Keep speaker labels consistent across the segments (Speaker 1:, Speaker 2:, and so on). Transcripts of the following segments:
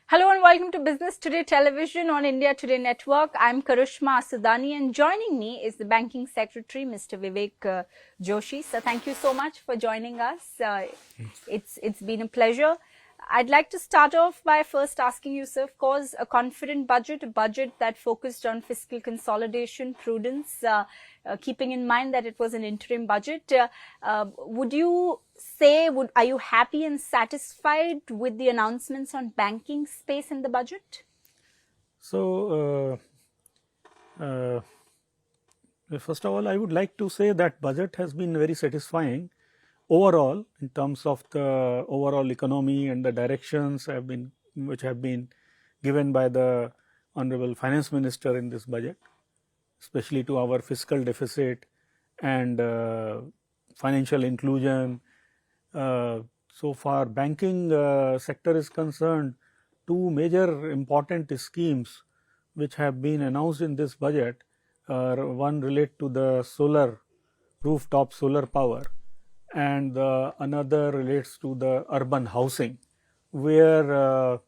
Speaker 1: Hello and welcome to Business Today Television on India Today Network. I'm Karishma Asoodani and joining me is the Banking Secretary, Mr. Vivek Joshi. So thank you so much for joining us. It's been a pleasure. I'd like to start off by first asking you, sir, of course, a confident budget, a budget that focused on fiscal consolidation, prudence, keeping in mind that it was an interim budget. Would you say, are you happy and satisfied with the announcements on banking space in the budget?
Speaker 2: So, first of all, I would like to say that budget has been very satisfying overall in terms of the overall economy and the directions which have been given by the Honorable Finance Minister in this budget, especially to our fiscal deficit and financial inclusion. So far, banking sector is concerned, two major important schemes which have been announced in this budget. One relate to the rooftop solar power, and another relates to the urban housing, where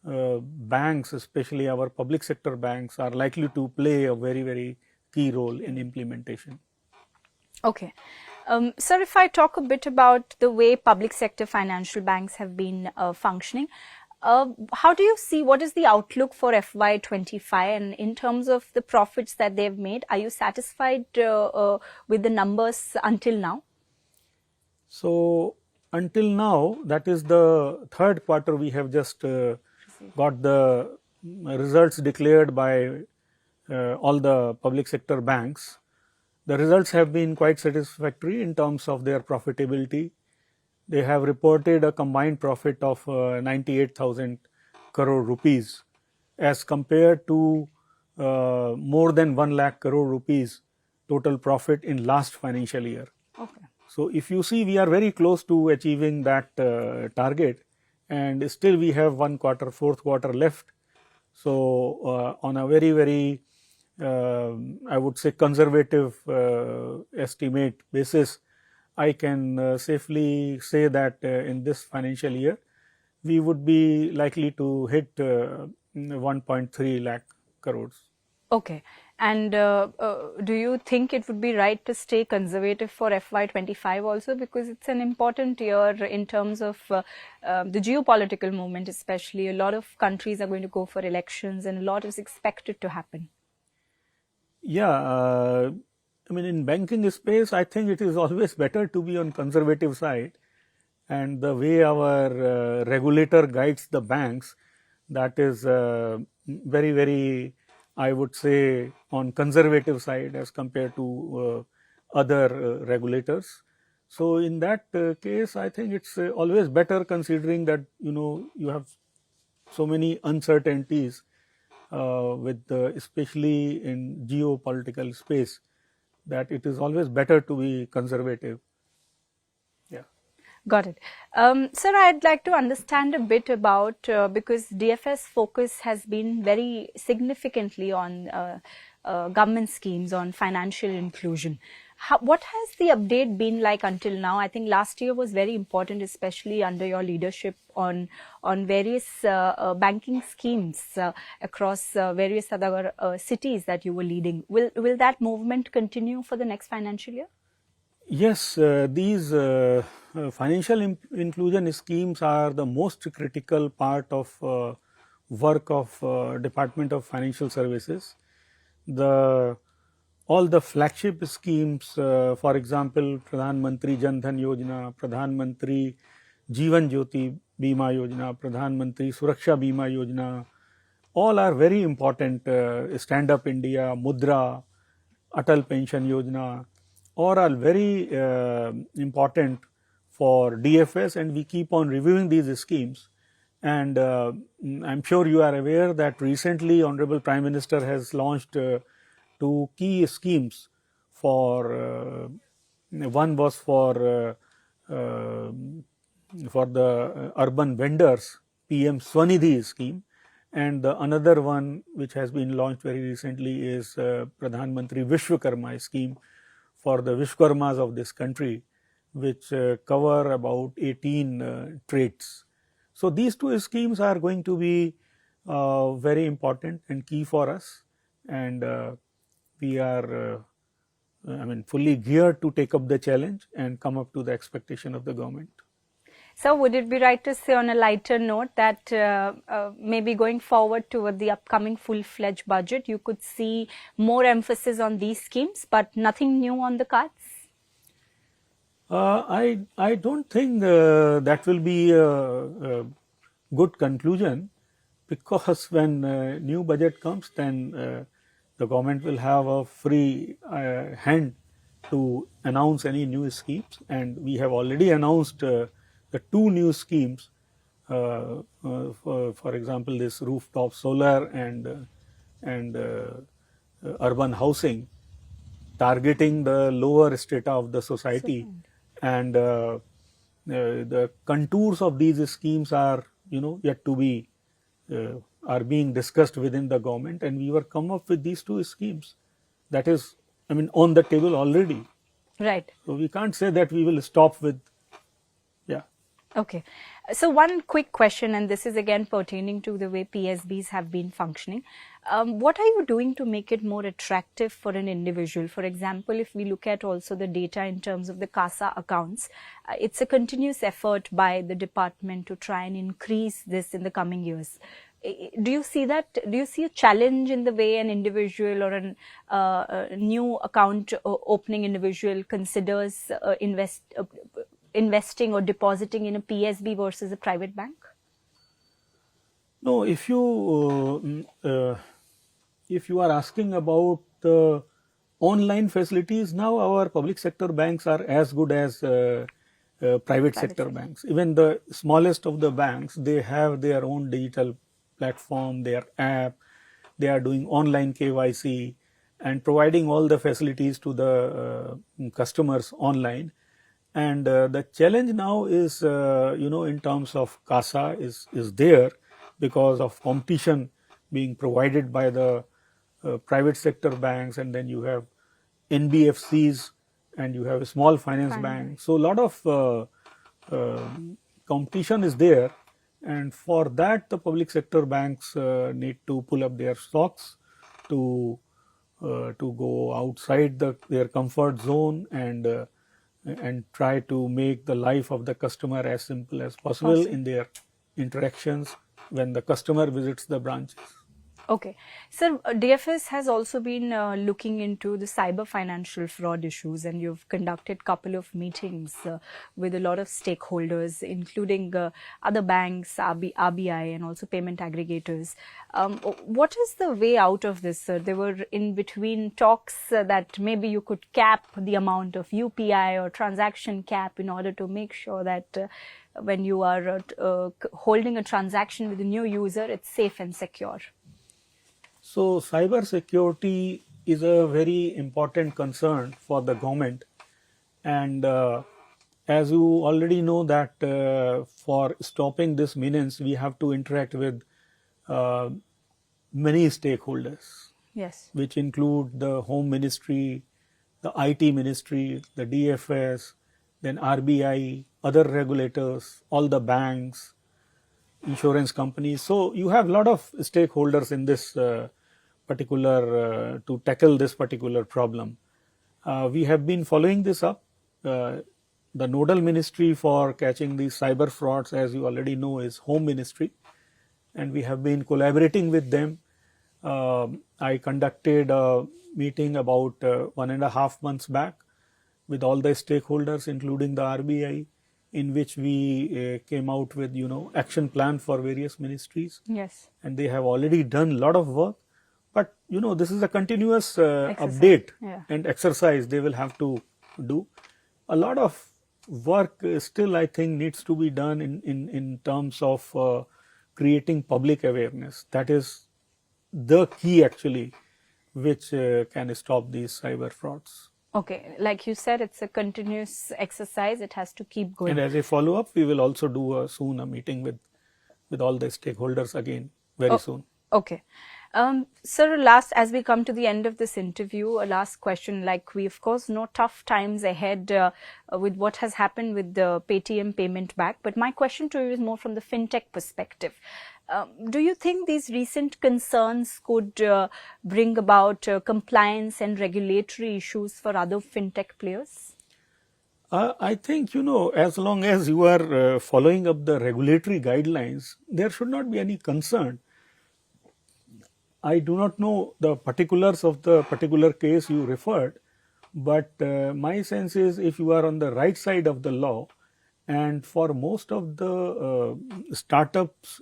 Speaker 2: banks, especially our public sector banks, are likely to play a very key role in implementation.
Speaker 1: Okay. Sir, if I talk a bit about the way public sector financial banks have been functioning, how do you see, what is the outlook for FY25, and in terms of the profits that they've made, are you satisfied with the numbers until now?
Speaker 2: So, until now, that is the third quarter, we have just got the results declared by all the public sector banks. The results have been quite satisfactory in terms of their profitability. They have reported a combined profit of 98,000 crore rupees as compared to more than 1 lakh crore rupees total profit in last financial year.
Speaker 1: Okay.
Speaker 2: So, if you see, we are very close to achieving that target, and still we have fourth quarter left. So, on a very I would say conservative estimate basis, I can safely say that in this financial year, we would be likely to hit 1.3 lakh crores.
Speaker 1: Okay. And do you think it would be right to stay conservative for FY25 also, because it's an important year in terms of the geopolitical movement, especially a lot of countries are going to go for elections and a lot is expected to happen?
Speaker 2: Yeah, I mean, in banking space, I think it is always better to be on conservative side, and the way our regulator guides the banks, that is very I would say on conservative side as compared to other regulators. So, in that case, I think it's always better, considering that you have so many uncertainties with especially in geopolitical space, that it is always better to be conservative. Yeah.
Speaker 1: Got it. Sir, I'd like to understand a bit about, because DFS focus has been very significantly on government schemes on financial inclusion. What has the update been like until now? I think last year was very important, especially under your leadership on various banking schemes across various other cities that you were leading. Will that movement continue for the next financial year?
Speaker 2: Yes, these financial inclusion schemes are the most critical part of work of Department of Financial Services. All the flagship schemes, for example, Pradhan Mantri Jan Dhan Yojana, Pradhan Mantri Jeevan Jyoti Bima Yojana, Pradhan Mantri Suraksha Bima Yojana, all are very important. Stand Up India, Mudra, Atal Pension Yojana, all are very important for DFS, and we keep on reviewing these schemes. And I'm sure you are aware that recently Honorable Prime Minister has launched two key schemes for one was for the urban vendors, PM Swanidhi scheme, and the another one which has been launched very recently is Pradhan Mantri Vishwakarma scheme for the Vishwakarmas of this country, which cover about 18 trades. So these two schemes are going to be very important and key for us, and we are fully geared to take up the challenge and come up to the expectation of the government.
Speaker 1: So would it be right to say on a lighter note that maybe going forward toward the upcoming full-fledged budget, you could see more emphasis on these schemes, but nothing new on the cards?
Speaker 2: I don't think that will be a good conclusion, because when new budget comes, then the government will have a free hand to announce any new schemes, and we have already announced the two new schemes. For example, this rooftop solar and urban housing, targeting the lower strata of the society, and the contours of these schemes are yet to be are being discussed within the government, and we were come up with these two schemes that is on the table already.
Speaker 1: Right.
Speaker 2: So we can't say that we will stop with. Yeah.
Speaker 1: Okay. So one quick question, and this is again pertaining to the way PSBs have been functioning. What are you doing to make it more attractive for an individual? For example, if we look at also the data in terms of the CASA accounts, it's a continuous effort by the department to try and increase this in the coming years. Do you see that? Do you see a challenge in the way an individual or a new account opening individual considers investing or depositing in a PSB versus a private bank?
Speaker 2: No, if you are asking about the online facilities, now our public sector banks are as good as private sector banks. Even the smallest of the banks, they have their own digital platform, their app, they are doing online KYC and providing all the facilities to the customers online. And the challenge now is, in terms of CASA is there, because of competition being provided by the private sector banks, and then you have NBFCs and you have a small finance bank. So a lot of competition is there, and for that the public sector banks need to pull up their stocks to go outside their comfort zone and try to make the life of the customer as simple as possible in their interactions when the customer visits the branches.
Speaker 1: Okay. Sir, DFS has also been looking into the cyber financial fraud issues, and you've conducted a couple of meetings with a lot of stakeholders, including other banks, RBI, and also payment aggregators. What is the way out of this, sir? There were in between talks that maybe you could cap the amount of UPI or transaction cap in order to make sure that when you are holding a transaction with a new user, it's safe and secure.
Speaker 2: So cyber security is a very important concern for the government, and as you already know that for stopping this menace, we have to interact with many stakeholders.
Speaker 1: Yes.
Speaker 2: Which include the Home Ministry, the IT Ministry, the DFS, then RBI, other regulators, all the banks, insurance companies. So you have a lot of stakeholders in this to tackle this particular problem. We have been following this up. The nodal ministry for catching these cyber frauds, as you already know, is Home Ministry, and we have been collaborating with them. I conducted a meeting about 1.5 months back with all the stakeholders, including the RBI, in which we came out with action plan for various ministries.
Speaker 1: Yes.
Speaker 2: And they have already done a lot of work. But this is a continuous update and exercise they will have to do. A lot of work still, I think, needs to be done in terms of creating public awareness. That is the key actually, which can stop these cyber frauds.
Speaker 1: Okay, like you said, it's a continuous exercise. It has to keep going.
Speaker 2: And as a follow-up, we will also do soon a meeting with all the stakeholders again very soon.
Speaker 1: Okay. Sir, last, as we come to the end of this interview, a last question. Like, we of course know tough times ahead with what has happened with the Paytm payment back. But my question to you is more from the fintech perspective. Do you think these recent concerns could bring about compliance and regulatory issues for other fintech players?
Speaker 2: I think, as long as you are following up the regulatory guidelines, there should not be any concern. I do not know the particulars of the particular case you referred, but my sense is if you are on the right side of the law, and for most of the startups,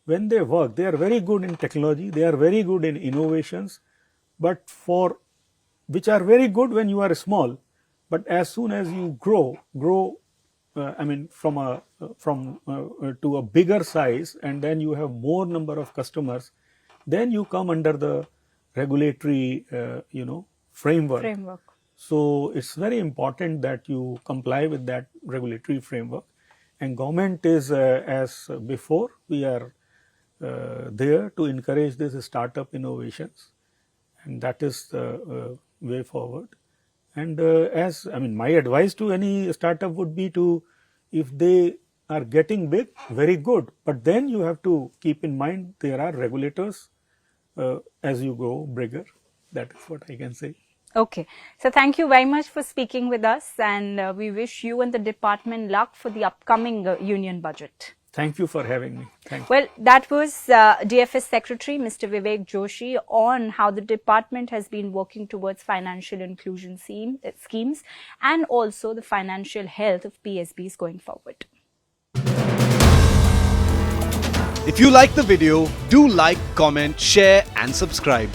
Speaker 2: when they work, they are very good in technology, they are very good in innovations, but for which are very good when you are small, but as soon as you grow, I mean, from to a bigger size, and then you have more number of customers, then you come under the regulatory, framework. So it's very important that you comply with that regulatory framework. And government is, as before, we are there to encourage these startup innovations, and that is the way forward. And my advice to any startup would be to, if they are getting big, very good, but then you have to keep in mind there are regulators as you go bigger. That is what I can say.
Speaker 1: Okay. So thank you very much for speaking with us, and we wish you and the department luck for the upcoming union budget.
Speaker 2: Thank you for having me. Thank you.
Speaker 1: Well, that was DFS Secretary Mr. Vivek Joshi on how the department has been working towards financial inclusion schemes and also the financial health of PSBs going forward.
Speaker 3: If you like the video, do like, comment, share and subscribe.